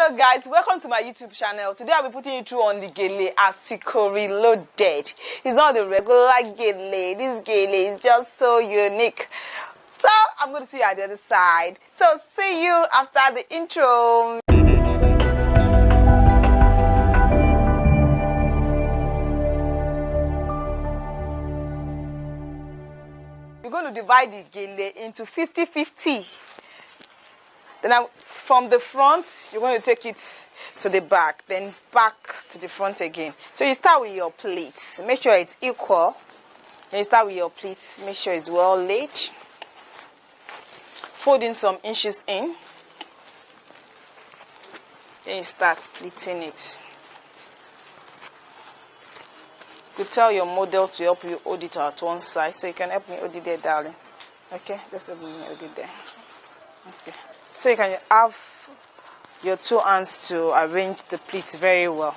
Hello guys, welcome to my YouTube channel. Today I'll be putting you through on the Gele Asiko Reloaded. It's not the regular Gele. This Gele is just so unique. So I'm going to see you at the other side. So see you after the intro. You're going to divide the Gele into 50-50. Then from the front, you're going to take it to the back, then back to the front again. So you start with your pleats. Make sure it's equal. Then you start with your pleats. Make sure it's well laid. Fold in some inches in. Then you start pleating it. You tell your model to help you hold it at one side. So you can help me hold it there, darling. Okay? Just help me hold it there. Okay. So you can have your two hands to arrange the pleats very well.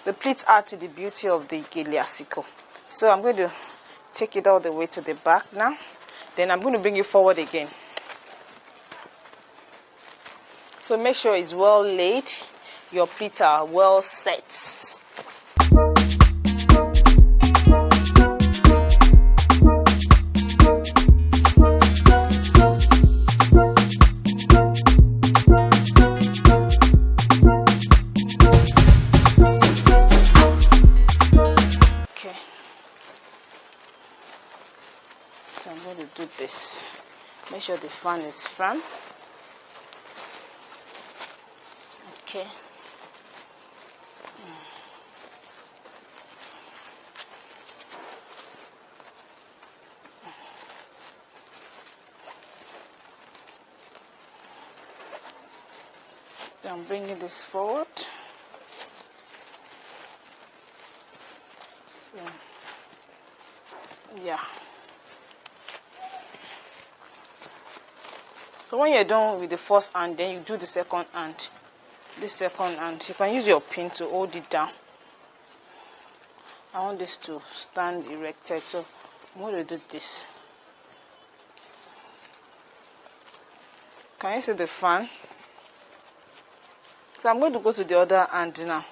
The pleats add to the beauty of the Gele Asiko. So I'm going to take it all the way to the back now. Then I'm going to bring it forward again. So make sure it's well laid. Your pleats are well set. So I'm going to do this. Make sure the fan is firm. Okay. Then I'm bringing this forward. Yeah. So when you're done with the first hand, then you do the second hand. This second hand, you can use your pin to hold it down. I want this to stand erected, so I'm going to do this. Can you see the fan? So I'm going to go to the other hand now.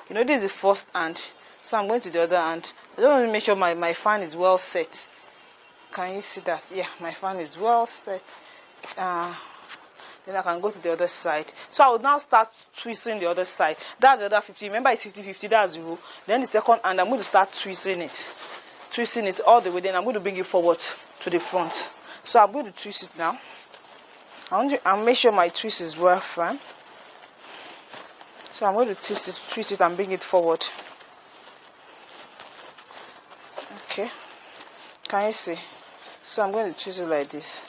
You know, this is the first hand, so I'm going to the other hand. I don't want to make sure my fan is well set. Can you see that? Yeah, my fan is well set. Then I can go to the other side. So I will now start twisting the other side. That's the other 50. Remember, it's 50-50. That's the rule. Then the second hand, I'm going to start twisting it all the way. Then I'm going to bring it forward to the front. So I'm going to twist it now. I'll make sure my twist is well firm. So I'm going to twist it and bring it forward. Okay. Can you see? So I'm going to twist it like this.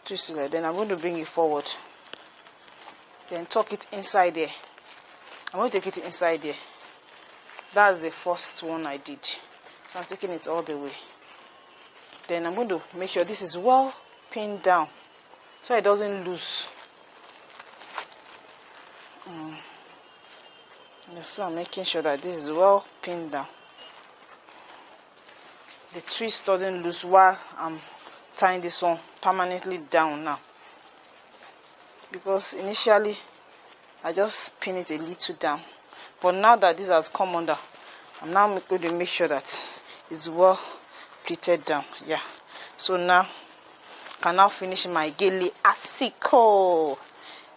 Twist it like that. Then I'm going to bring it forward. Then tuck it inside there. I'm going to take it inside there. That's the first one I did. So I'm taking it all the way. Then I'm going to make sure this is well pinned down so it doesn't loose. So I'm making sure that this is well pinned down. The twist doesn't loose while I'm tying this one permanently down now, because initially I just pin it a little down, but now that this has come under, I'm now going to make sure that it's well pleated down. Yeah, so now I can now finish my Gele Asiko.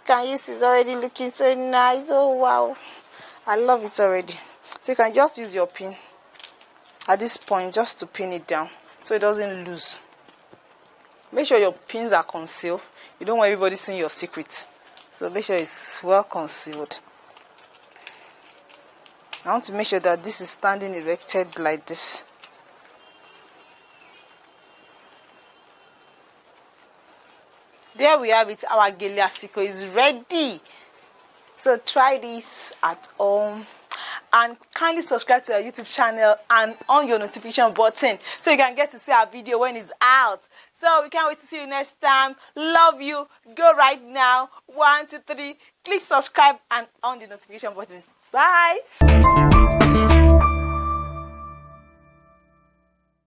Can you see it's already looking so nice? Oh wow, I love it already. So you can just use your pin at this point just to pin it down so it doesn't lose. Make sure your pins are concealed. You don't want everybody seeing your secret. So make sure it's well concealed. I want to make sure that this is standing erected like this. There we have it. Our Gele Asiko is ready. So try this at home. And kindly subscribe to our YouTube channel and on your notification button so you can get to see our video when it's out. So we can't wait to see you next time. Love you. Go right now. 1, 2, 3. Click subscribe and on the notification button. Bye.